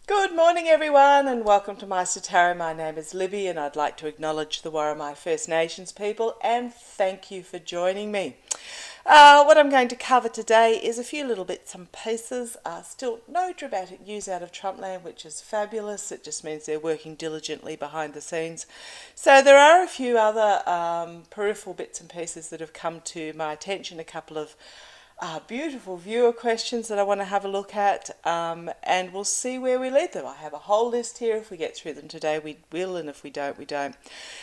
Good morning, everyone, and welcome to my Tarot. My name is Libby, and I'd like to acknowledge the Warramai First Nations people and thank you for joining me. What I'm going to cover today is a few little bits and pieces. Still no dramatic news out of Trumpland, which is fabulous. It just means they're working diligently behind the scenes. So there are a few other peripheral bits and pieces that have come to my attention, a couple of beautiful viewer questions that I want to have a look at, and we'll see where we lead them. I have a whole list here. If we get through them today, we will, and if we don't, we don't.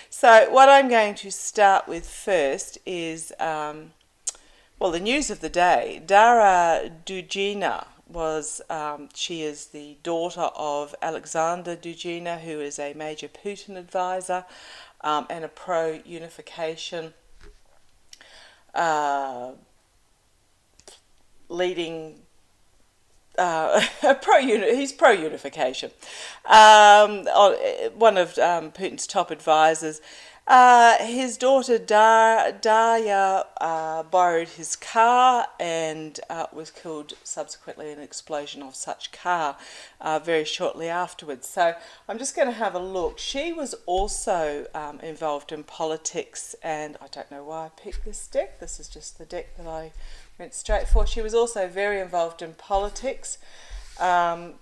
So what I'm going to start with first is, the news of the day. Dara Dugina she is the daughter of Alexander Dugina, who is a major Putin advisor and a pro-unification leading he's pro-unification, one of Putin's top advisors. His daughter Darya borrowed his car and was killed subsequently in an explosion of such car very shortly afterwards. So I'm just going to have a look. She was also involved in politics, and I don't know why I picked this deck. This is just the deck that I went straight for. She was also very involved in politics and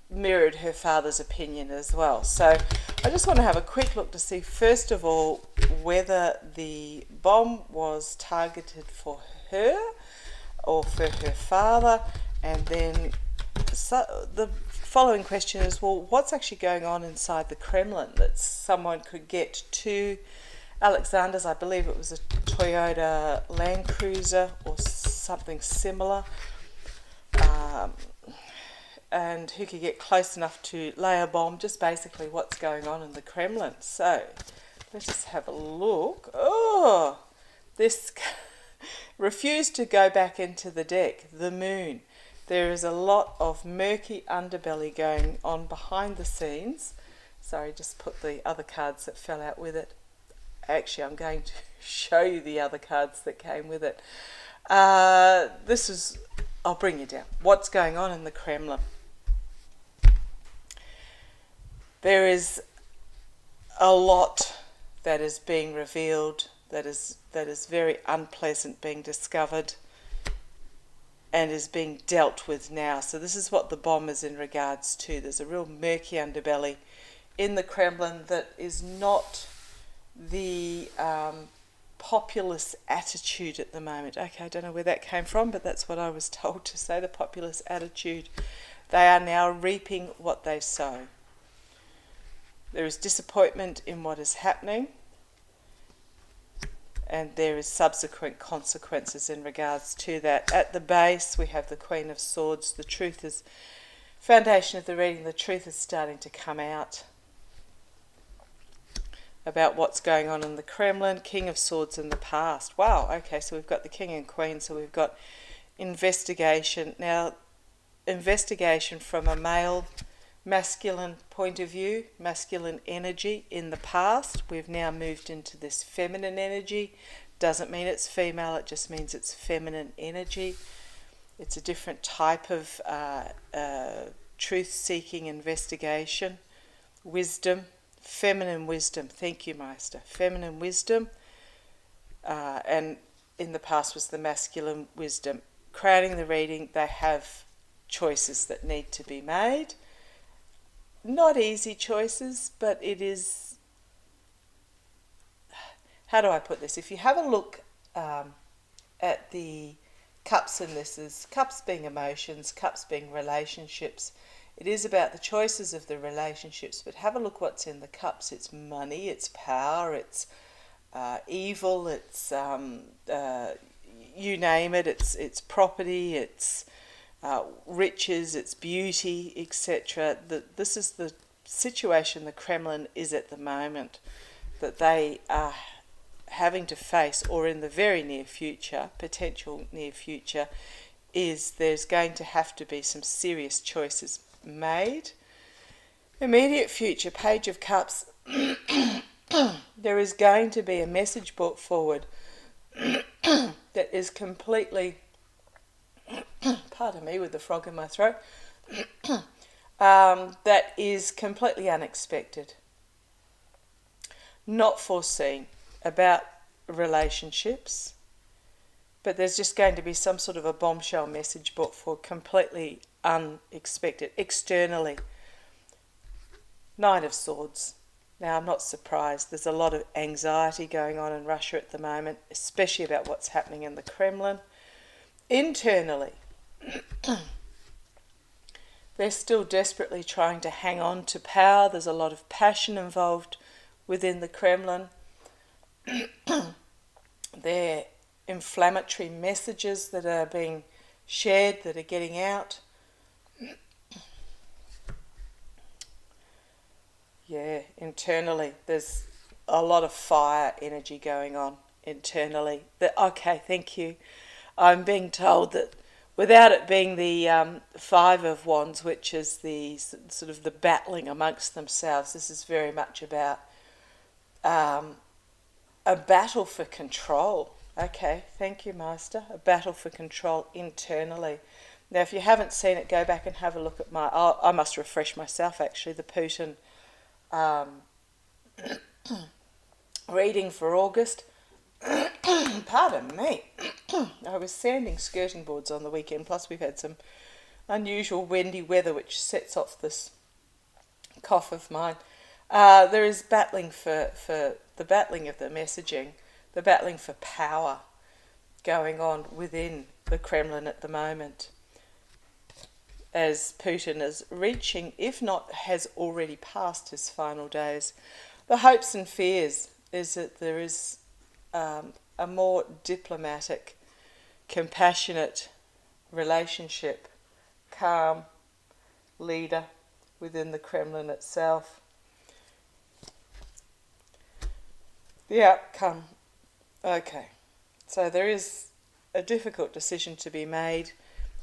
mirrored her father's opinion as well. So I just want to have a quick look to see, first of all, whether the bomb was targeted for her or for her father. And then the following question is, well, what's actually going on inside the Kremlin that someone could get to Alexander's? I believe it was a Toyota Land Cruiser or something similar. And who could get close enough to lay a bomb, just basically what's going on in the Kremlin. So let's just have a look. Oh, this refused to go back into the deck, the moon. There is a lot of murky underbelly going on behind the scenes. Sorry, just put the other cards that fell out with it. Actually, I'm going to show you the other cards that came with it. I'll bring you down. What's going on in the Kremlin? There is a lot that is being revealed, that is very unpleasant being discovered and is being dealt with now. So this is what the bomb is in regards to. There's a real murky underbelly in the Kremlin that is not the populist attitude at the moment. Okay, I don't know where that came from, but that's what I was told to say, the populist attitude. They are now reaping what they sow. There is disappointment in what is happening, and there is subsequent consequences in regards to that. At the base, we have the Queen of Swords. The truth is, foundation of the reading, the truth is starting to come out about what's going on in the Kremlin. King of Swords in the past. Wow, okay, so we've got the King and Queen, so we've got investigation. Now, investigation from a masculine point of view, masculine energy in the past. We've now moved into this feminine energy. Doesn't mean it's female, it just means it's feminine energy. It's a different type of truth-seeking investigation. Wisdom, feminine wisdom. Thank you, Meister. Feminine wisdom, and in the past was the masculine wisdom. Crowning the reading, they have choices that need to be made. Not easy choices, but it is, how do I put this? If you have a look at the cups, and this is cups being emotions, cups being relationships, it is about the choices of the relationships, but have a look what's in the cups. It's money, it's power, it's evil, it's you name it, it's property, it's riches, its beauty, etc. This is the situation the Kremlin is at the moment, that they are having to face, or in the very near future, potential near future, is there's going to have to be some serious choices made. Immediate future, Page of Cups, there is going to be a message brought forward that is completely pardon me with the frog in my throat, that is completely unexpected, not foreseen, about relationships, but there's just going to be some sort of a bombshell message brought forward, completely unexpected, externally. Knight of Swords. Now, I'm not surprised. There's a lot of anxiety going on in Russia at the moment, especially about what's happening in the Kremlin. Internally, they're still desperately trying to hang on to power. There's a lot of passion involved within the Kremlin. There are inflammatory messages that are being shared, that are getting out. Yeah, internally, there's a lot of fire energy going on internally. Okay, thank you. I'm being told that without it being the Five of Wands, which is the sort of the battling amongst themselves, this is very much about a battle for control. Okay, thank you, Master. A battle for control internally. Now, if you haven't seen it, go back and have a look at I must refresh myself, actually, the Putin reading for August. Pardon me. I was sanding skirting boards on the weekend, plus we've had some unusual windy weather which sets off this cough of mine. There is battling for the battling of the messaging, the battling for power going on within the Kremlin at the moment, as Putin is reaching, if not has already passed his final days. The hopes and fears is that there is a more diplomatic, compassionate relationship, calm leader within the Kremlin itself. The outcome. Okay, so there is a difficult decision to be made.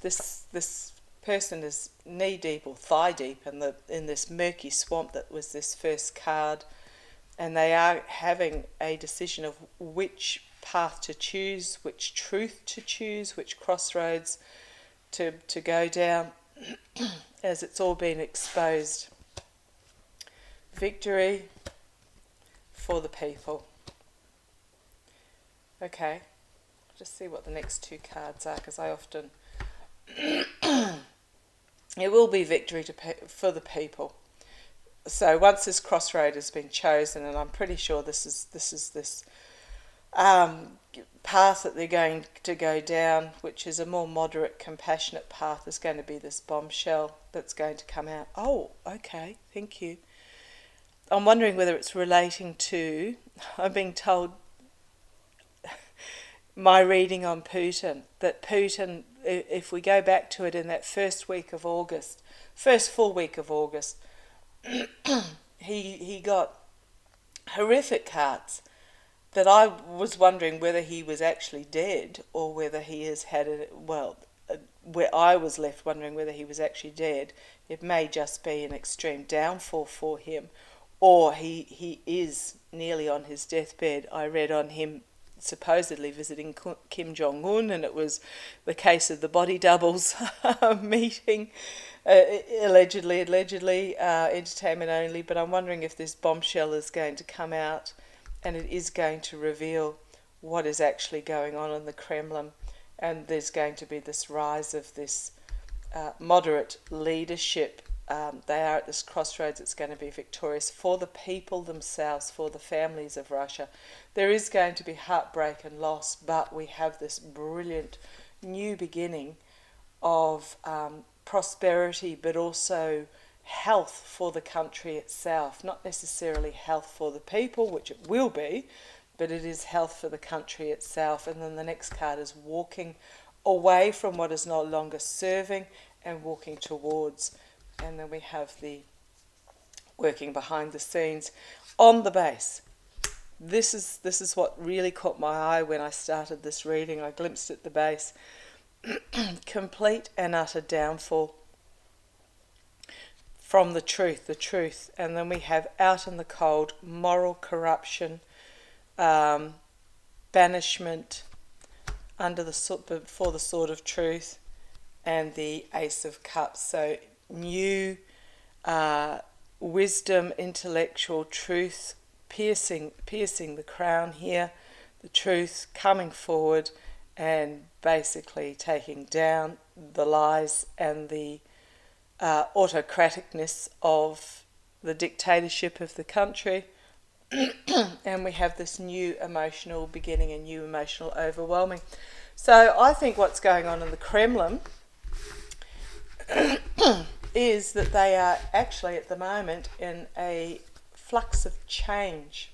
This person is knee deep or thigh deep in this murky swamp that was this first card, and they are having a decision of which path to choose, which truth to choose, which crossroads to go down, as it's all been exposed. Victory for the people. Okay, I'll just see what the next two cards are, because I often it will be victory for the people. So once this crossroad has been chosen, and I'm pretty sure this is path that they're going to go down, which is a more moderate, compassionate path, is going to be this bombshell that's going to come out. Oh, okay, thank you. I'm wondering whether it's relating to, I'm being told, my reading on Putin, that Putin, if we go back to it in that first week of August, first full week of August, he got horrific cards that I was wondering whether he was actually dead or whether he has had where I was left wondering whether he was actually dead. It may just be an extreme downfall for him, or he is nearly on his deathbed. I read on him supposedly visiting Kim Jong-un, and it was the case of the body doubles meeting, allegedly, entertainment only, but I'm wondering if this bombshell is going to come out and it is going to reveal what is actually going on in the Kremlin, and there's going to be this rise of this moderate leadership. They are at this crossroads. It's going to be victorious for the people themselves, for the families of Russia. There is going to be heartbreak and loss, but we have this brilliant new beginning of prosperity, but also health for the country itself. Not necessarily health for the people, which it will be, but it is health for the country itself. And then the next card is walking away from what is no longer serving and walking towards. And then we have the working behind the scenes on the base. This is what really caught my eye when I started this reading. I glimpsed at the base. Complete and utter downfall from the truth. And then we have out in the cold, moral corruption, banishment, before the sword of truth, and the Ace of Cups. So new wisdom, intellectual truth, piercing the crown here, the truth coming forward and basically taking down the lies and the autocraticness of the dictatorship of the country. And we have this new emotional beginning, a new emotional overwhelming. So I think what's going on in the Kremlin is that they are actually at the moment in a flux of change.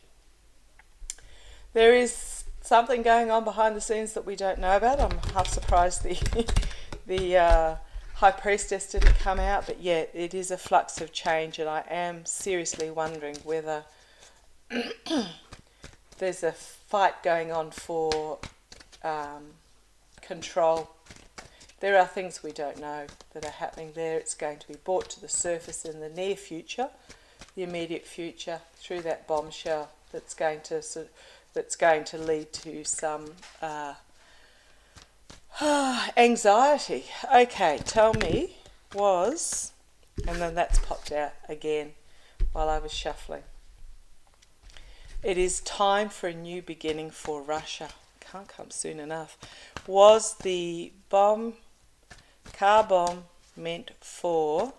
There is something going on behind the scenes that we don't know about. I'm half surprised the High Priestess didn't come out, but yeah, it is a flux of change, and I am seriously wondering whether there's a fight going on for control. There are things we don't know that are happening there. It's going to be brought to the surface in the near future, the immediate future, through that bombshell that's going to lead to some anxiety. Okay, tell me was, and then that's popped out again while I was shuffling. It is time for a new beginning for Russia. Can't come soon enough. Was the car bomb meant for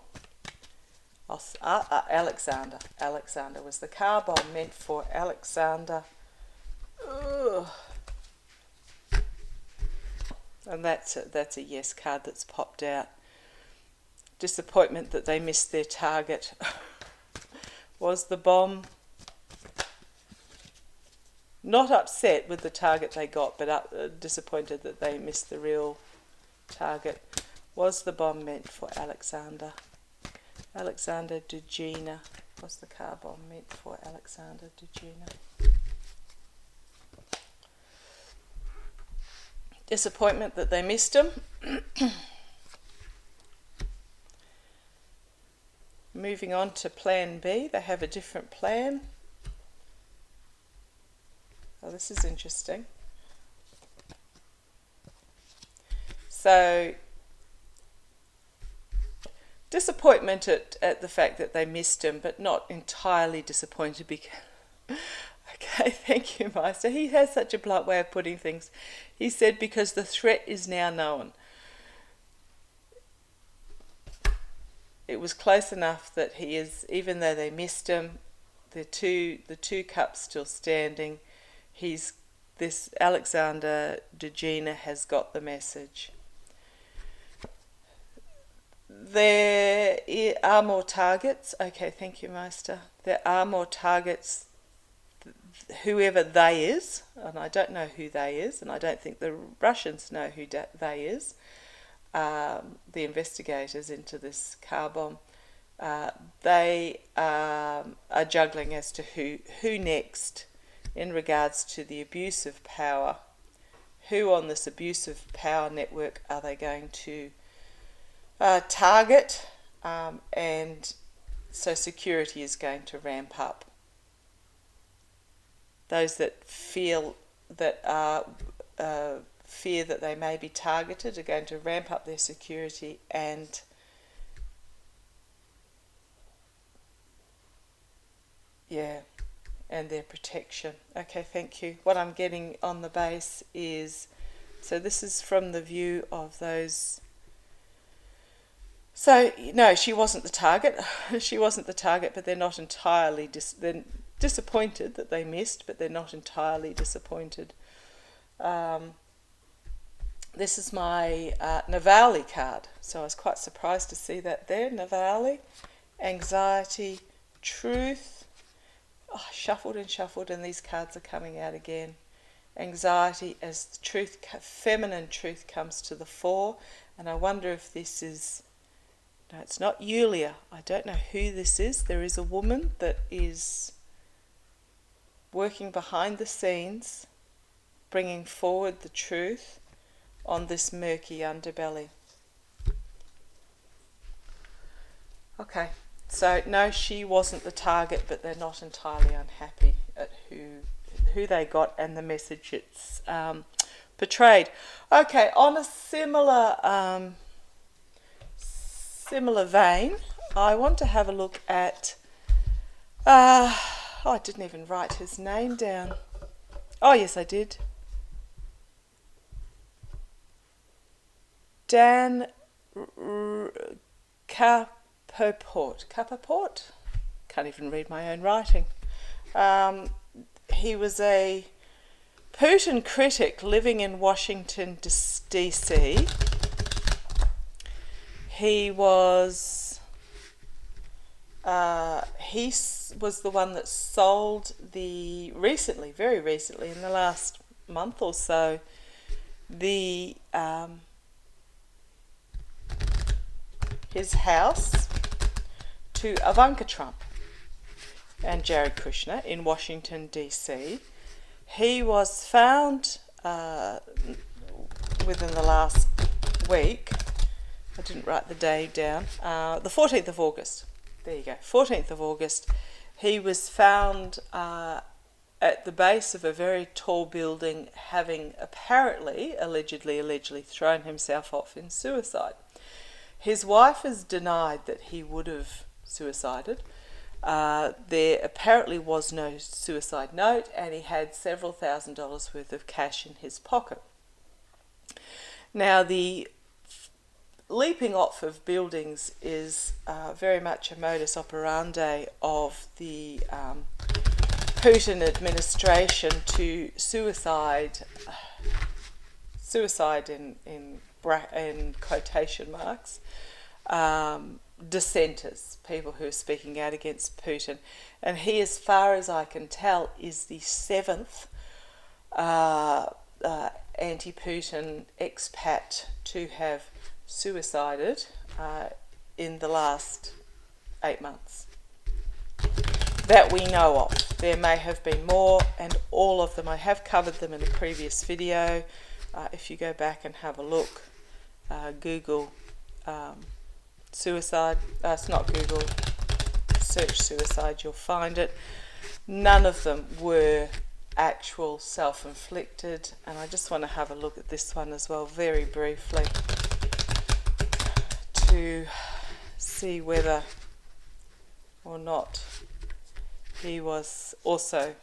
Alexander? Alexander. Was the car bomb meant for Alexander? Ugh. And that's a yes card that's popped out. Disappointment that they missed their target. Was the bomb not upset with the target they got, but disappointed that they missed the real target? Was the bomb meant for Alexander? Alexander Dugina. Was the car bomb meant for Alexander Dugina? Disappointment that they missed him. Moving on to plan B. They have a different plan. Oh, this is interesting. So, disappointment at the fact that they missed him, but not entirely disappointed because... Okay, thank you, Meister. He has such a blunt way of putting things. He said, because the threat is now known. It was close enough that he is, even though they missed him, the two cups still standing. This Alexander Dugina has got the message. There are more targets. Okay, thank you, Meister. There are more targets, whoever they is, and I don't know who they is, and I don't think the Russians know who they is, the investigators into this car bomb. They are juggling as to who next in regards to the abuse of power. Who on this abuse of power network are they going to target? And so security is going to ramp up. Those that fear that they may be targeted are going to ramp up their security and their protection. Okay, thank you. What I'm getting on the base is, so this is from the view of those. So no, she wasn't the target. She wasn't the target, but they're not entirely they're disappointed that they missed, but they're not entirely disappointed. This is my Navalny card, so I was quite surprised to see that there. Navalny, anxiety, truth. Oh, shuffled, and these cards are coming out again. Anxiety as the truth, feminine truth comes to the fore, and I wonder if this is... No, it's not Yulia. I don't know who this is. There is a woman that is working behind the scenes, bringing forward the truth on this murky underbelly. Okay, so no, she wasn't the target, but they're not entirely unhappy at who they got and the message it's portrayed. Okay, on a similar similar vein, I want to have a look at, I didn't even write his name down. Oh, yes, I did. Dan Kapoport. Can't even read my own writing. He was a Putin critic living in Washington, D.C. He was the one that sold very recently, in the last month or so, his house to Ivanka Trump and Jared Kushner in Washington, D.C. He was found within the last week. I didn't write the day down. The 14th of August. There you go. 14th of August. He was found at the base of a very tall building, having allegedly thrown himself off in suicide. His wife has denied that he would have suicided. There apparently was no suicide note, and he had several $1,000s worth of cash in his pocket. Now, the leaping off of buildings is very much a modus operandi of the Putin administration to suicide in quotation marks, dissenters, people who are speaking out against Putin. And he, as far as I can tell, is the 7th anti-Putin expat to have suicided in the last 8 months that we know of. There may have been more, and all of them, I have covered them in a previous video. If you go back and have a look, Google suicide, it's not Google, search suicide, you'll find it. None of them were actual self-inflicted, and I just want to have a look at this one as well very briefly to see whether or not he was also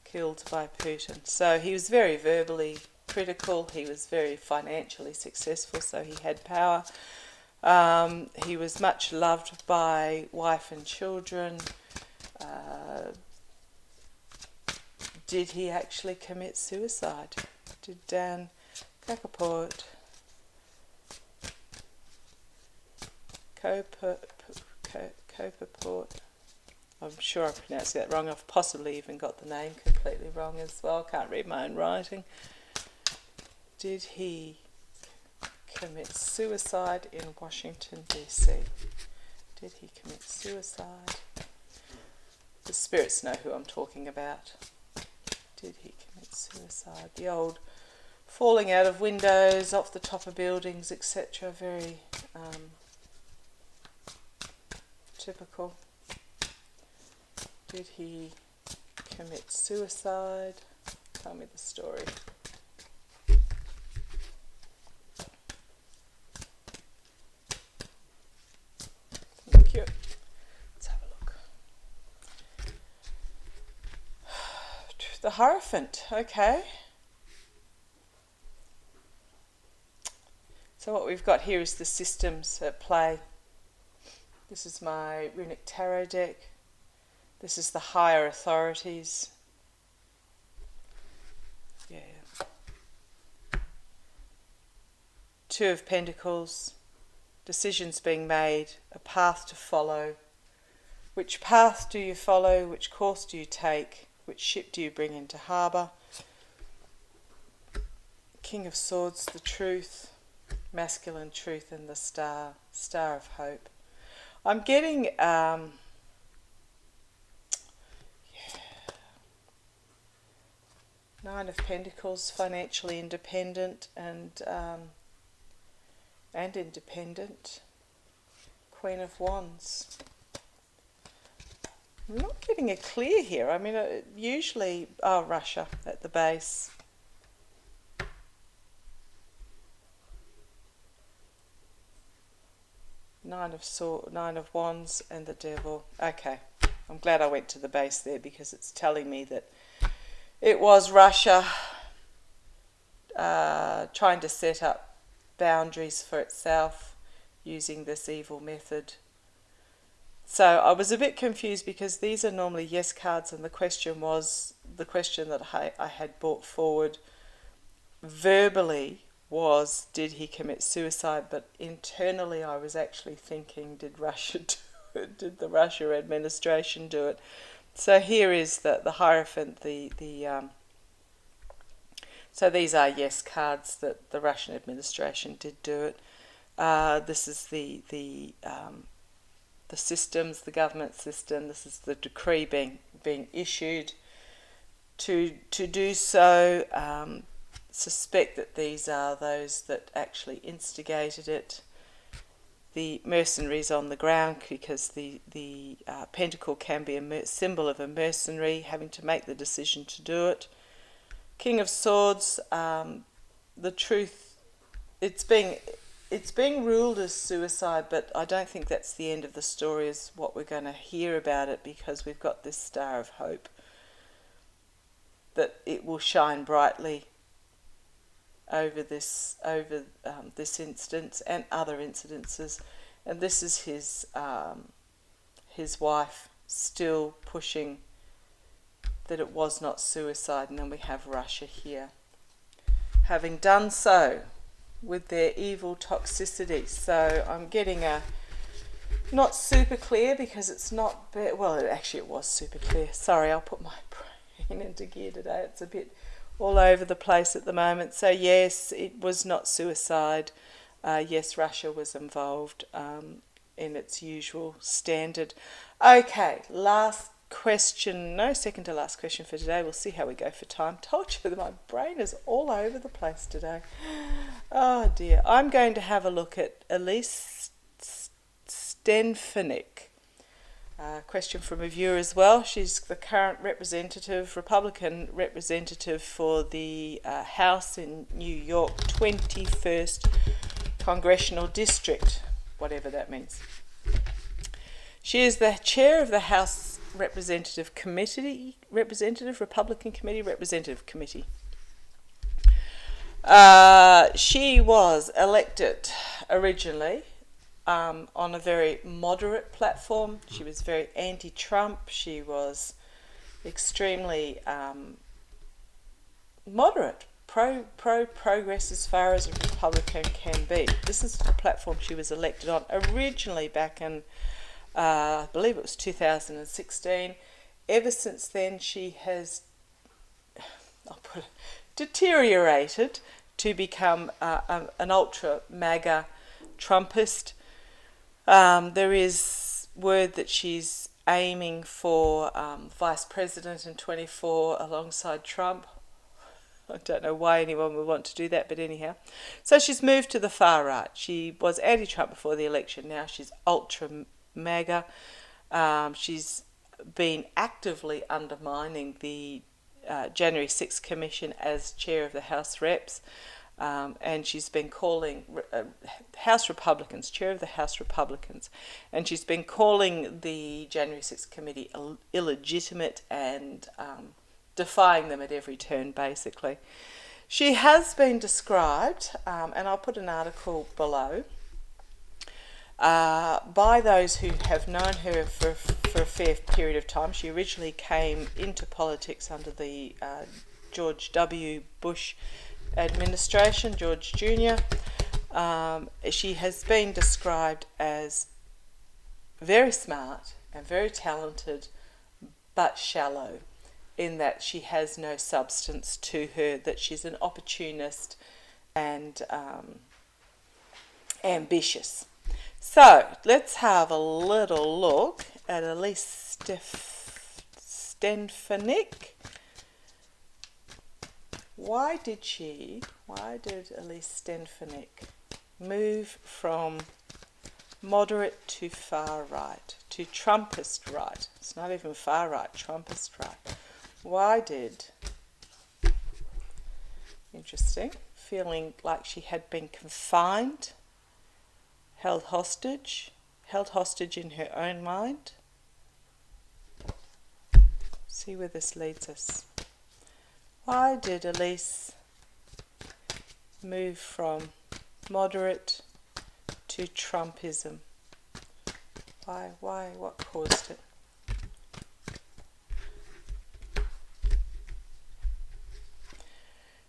killed by Putin. So he was very verbally critical, he was very financially successful, so he had power. He was much loved by wife and children. Did he actually commit suicide? Did Dan Kapoport I'm sure I pronounced that wrong. I've possibly even got the name completely wrong as well. Can't read my own writing. Did he commit suicide in Washington, D.C.? Did he commit suicide? The spirits know who I'm talking about. Did he commit suicide? The old falling out of windows, off the top of buildings, etc. Very typical. Did he commit suicide? Tell me the story. Thank you. Let's have a look. The Hierophant, okay. So what we've got here is the systems at play. This is my runic tarot deck. This is the higher authorities. Yeah. Two of Pentacles. Decisions being made. A path to follow. Which path do you follow? Which course do you take? Which ship do you bring into harbour? King of Swords, the truth. Masculine truth, and the star. Star of hope. I'm getting... Nine of Pentacles, financially independent and independent. Queen of Wands. I'm not getting a clear here. I mean, usually, Russia at the base. Nine of Wands and the Devil. Okay, I'm glad I went to the base there because it's telling me that it was Russia trying to set up boundaries for itself using this evil method. So I was a bit confused because these are normally yes cards, and the question that I had brought forward verbally was, did he commit suicide? But internally I was actually thinking, did Russia do it? Did the Russia administration do it? So here is the Hierophant, so these are yes cards that the Russian administration did do it. This is the systems, the government system. This is the decree being issued to do so. Suspect that these are those that actually instigated it. The mercenaries on the ground, because the pentacle can be a symbol of a mercenary having to make the decision to do it. King of Swords, the truth, it's being ruled as suicide, but I don't think that's the end of the story, is what we're going to hear about it, because we've got this star of hope that it will shine brightly over this instance and other incidences. And this is his wife still pushing that it was not suicide. And then we have Russia here, having done so with their evil toxicity. So I'm getting a not super clear, because it's not, well, actually it was super clear. Sorry, I'll put my brain into gear today. It's a bit all over the place at the moment. So yes, it was not suicide. Yes, Russia was involved in its usual standard. Okay, last question, second to last question for today. We'll see how we go for time. Told you that my brain is all over the place today. Oh dear. I'm going to have a look at Elise Stenfanik. Question from a viewer as well. She's the current Republican representative for the House in New York, 21st Congressional District, whatever that means. She is the chair of the House Representative Committee. She was elected originally on a very moderate platform. She was very anti-Trump. She was extremely moderate, pro-progress as far as a Republican can be. This is the platform she was elected on originally back in, I believe it was 2016. Ever since then, she has deteriorated to become an ultra MAGA Trumpist. There is word that she's aiming for vice president in 24 alongside Trump. I don't know why anyone would want to do that, but anyhow. So she's moved to the far right. She was anti-Trump before the election. Now she's ultra MAGA. She's been actively undermining the January 6th Commission as chair of the House Reps. And she's been calling House Republicans, chair of the House Republicans, and she's been calling the January 6th committee illegitimate and defying them at every turn, basically. She has been described, and I'll put an article below, by those who have known her for a fair period of time. She originally came into politics under the George W. Bush administration, George Jr. She has been described as very smart and very talented, but shallow, in that she has no substance to her, that she's an opportunist and ambitious. So let's have a little look at Elise Stenfanik. Why did Elise Stenfanik move from moderate to far right, to Trumpist right? It's not even far right, Trumpist right. Why did? Interesting. Feeling like she had been confined, held hostage, held hostage in her own mind. See where this leads us. Why did Elise move from moderate to Trumpism? Why? What caused it?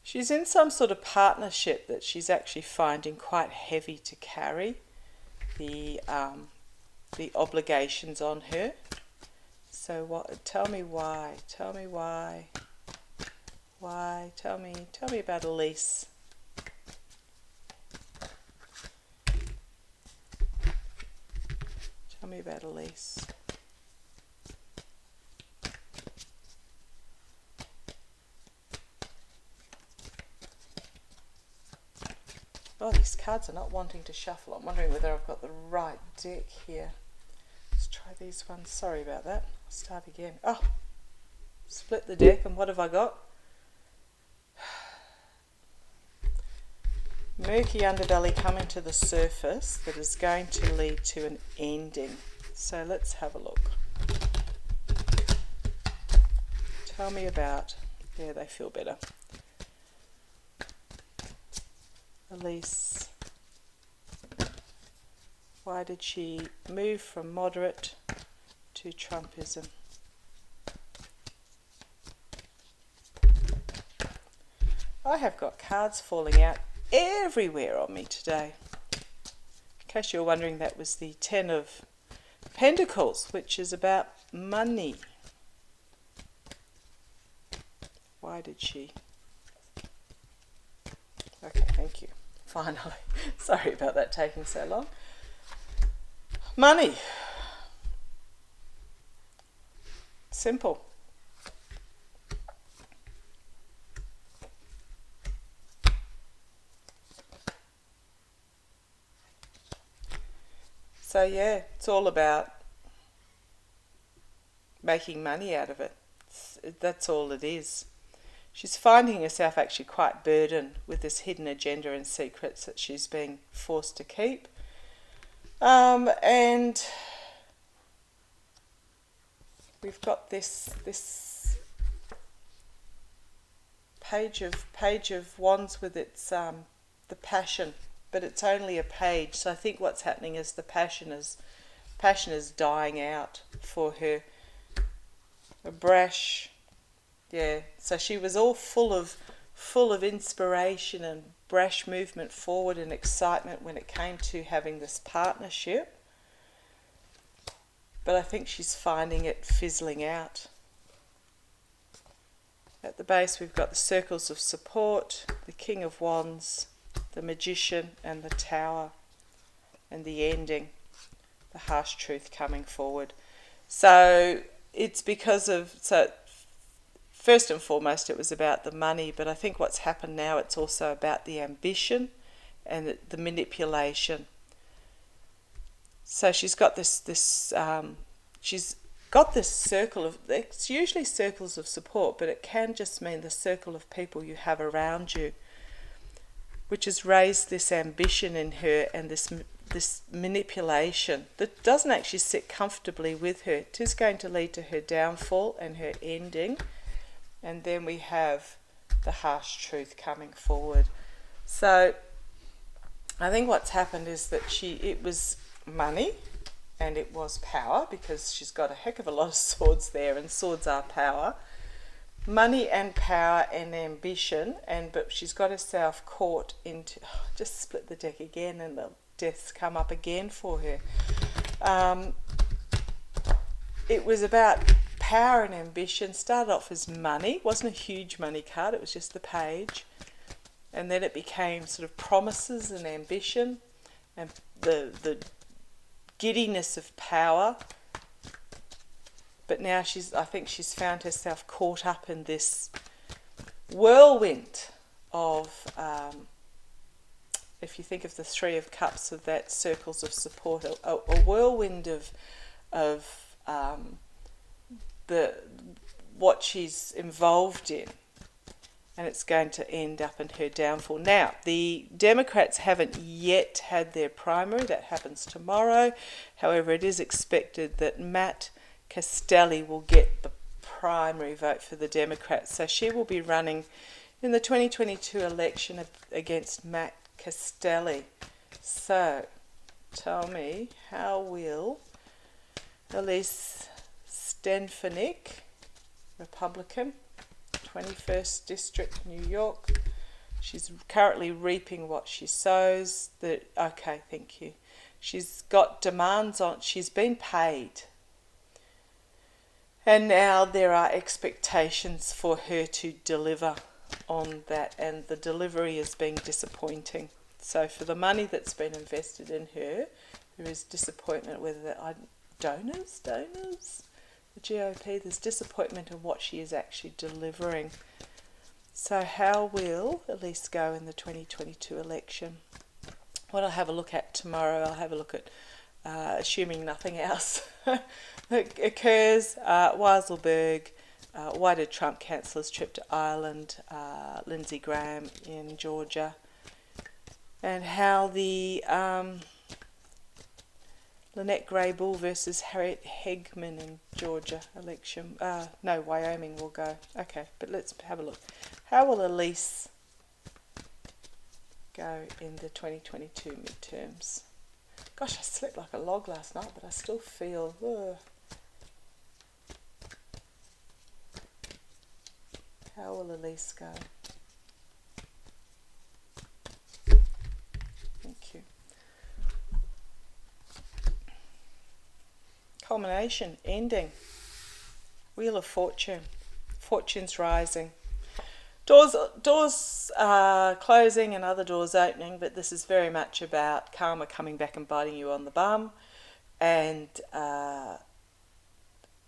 She's in some sort of partnership that she's actually finding quite heavy to carry, the obligations on her. So what? Tell me why. Tell me why. Why? Tell me about Elise. Tell me about Elise. Oh, these cards are not wanting to shuffle. I'm wondering whether I've got the right deck here. Let's try these ones. Sorry about that. I'll start again. Oh, split the deck, and what have I got? Murky underbelly coming to the surface that is going to lead to an ending. So let's have a look. Tell me about... Yeah, they feel better. Elise. Why did she move from moderate to Trumpism? I have got cards falling out everywhere on me today. In case you're wondering, that was the Ten of Pentacles, which is about money. Why did she? Okay, thank you. Finally. Sorry about that taking so long. Money. Simple. So yeah, it's all about making money out of it. That's all it is. She's finding herself actually quite burdened with this hidden agenda and secrets that she's being forced to keep. And we've got this page of wands with its the passion, but it's only a page. So I think what's happening is the passion is dying out for her. A brash, yeah. So she was all full of inspiration and brash movement forward and excitement when it came to having this partnership. But I think she's finding it fizzling out. At the base we've got the circles of support, the King of Wands, the Magician and the Tower, and the ending, the harsh truth coming forward. So it's because of, so first and foremost it was about the money, but I think what's happened now, it's also about the ambition and the manipulation. So she's got this she's got this circle of, it's usually circles of support, but it can just mean the circle of people you have around you, which has raised this ambition in her and this manipulation that doesn't actually sit comfortably with her. It is going to lead to her downfall and her ending. And then we have the harsh truth coming forward. So I think what's happened is that it was money and it was power, because she's got a heck of a lot of swords there, and swords are power. Money and power and ambition, but she's got herself caught into, just split the deck again and the deaths come up again for her. It was about power and ambition. Started off as money, wasn't a huge money card, it was just the page, and then it became sort of promises and ambition and the giddiness of power. But now I think she's found herself caught up in this whirlwind of, if you think of the Three of Cups, of that circles of support, a whirlwind of what she's involved in. and it's going to end up in her downfall. Now, the Democrats haven't yet had their primary. That happens tomorrow. However, it is expected that Matt Castelli will get the primary vote for the Democrats. So she will be running in the 2022 election against Matt Castelli. So, tell me, how will Elise Stenfanik, Republican, 21st District, New York. She's currently reaping what she sows. Okay, thank you. She's got demands on, she's been paid. And now there are expectations for her to deliver on that, and the delivery has been disappointing. So for the money that's been invested in her, there is disappointment with the donors, the GOP, there's disappointment in what she is actually delivering. So how will Elise go in the 2022 election? What I'll have a look at tomorrow, I'll have a look at, assuming nothing else occurs, Weiselberg, why did Trump cancel his trip to Ireland, Lindsey Graham in Georgia, and how the Lynette Grey-Bull versus Harriet Hagman in Georgia election. No, Wyoming will go. Okay, but let's have a look. How will Elise go in the 2022 midterms? Gosh, I slept like a log last night, but I still feel... How will Elise go? Thank you. Culmination, ending, Wheel of Fortune, fortune's rising, doors closing and other doors opening, but this is very much about karma coming back and biting you on the bum, and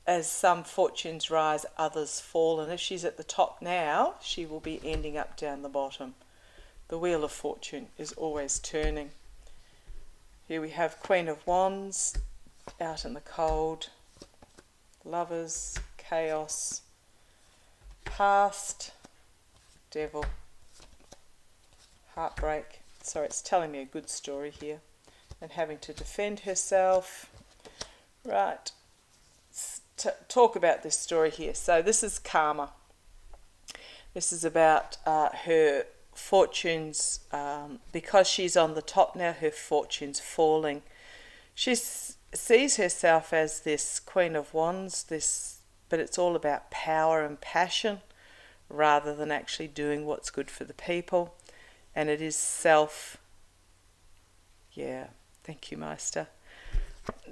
as some fortunes rise, others fall, and if she's at the top now, she will be ending up down the bottom. The Wheel of Fortune is always turning. Here we have Queen of Wands, out in the cold, Lovers, chaos, past, Devil, heartbreak. Sorry, it's telling me a good story here. And having to defend herself. Right, talk about this story here. So this is karma. This is about her fortunes, because she's on the top now, her fortunes falling. She sees herself as this Queen of Wands, but it's all about power and passion rather than actually doing what's good for the people. And it is thank you, Meister.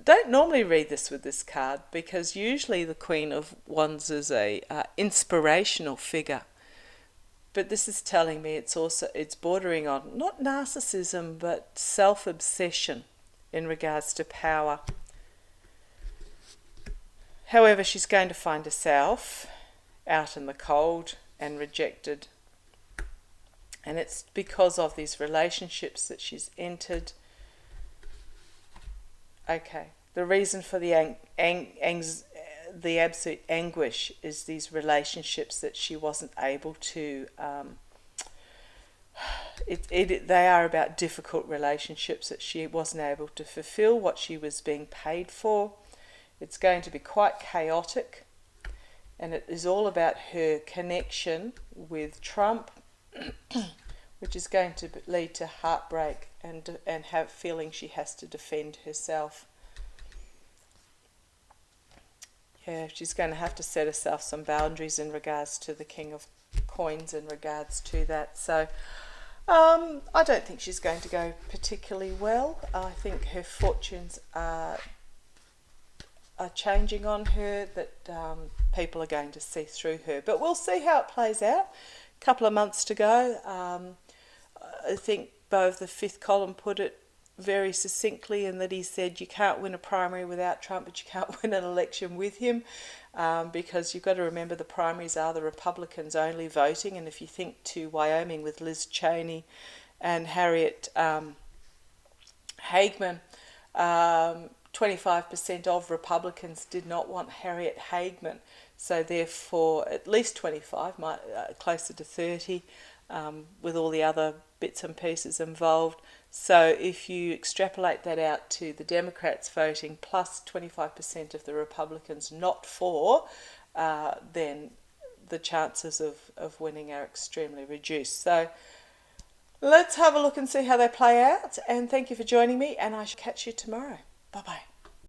Don't normally read this with this card, because usually the Queen of Wands is a inspirational figure. But this is telling me it's bordering on not narcissism but self-obsession in regards to power. However, she's going to find herself out in the cold and rejected. And it's because of these relationships that she's entered. Okay, the reason for the absolute anguish is these relationships that she wasn't able to... they are about difficult relationships that she wasn't able to fulfill what she was being paid for. It's going to be quite chaotic, and it is all about her connection with Trump, which is going to lead to heartbreak and have feeling she has to defend herself. Yeah, she's going to have to set herself some boundaries in regards to the King of Coins in regards to that. So I don't think she's going to go particularly well. I think her fortunes are changing on her, that people are going to see through her. But we'll see how it plays out. A couple of months to go. I think Beau of the Fifth Column put it very succinctly in that he said you can't win a primary without Trump, but you can't win an election with him, because you've got to remember the primaries are the Republicans only voting. And if you think to Wyoming with Liz Cheney and Harriet Hagman, 25% of Republicans did not want Harriet Hagman. So therefore, at least 25, closer to 30, with all the other bits and pieces involved. So if you extrapolate that out to the Democrats voting plus 25% of the Republicans not for, then the chances of winning are extremely reduced. So let's have a look and see how they play out. And thank you for joining me, and I shall catch you tomorrow. Bye-bye.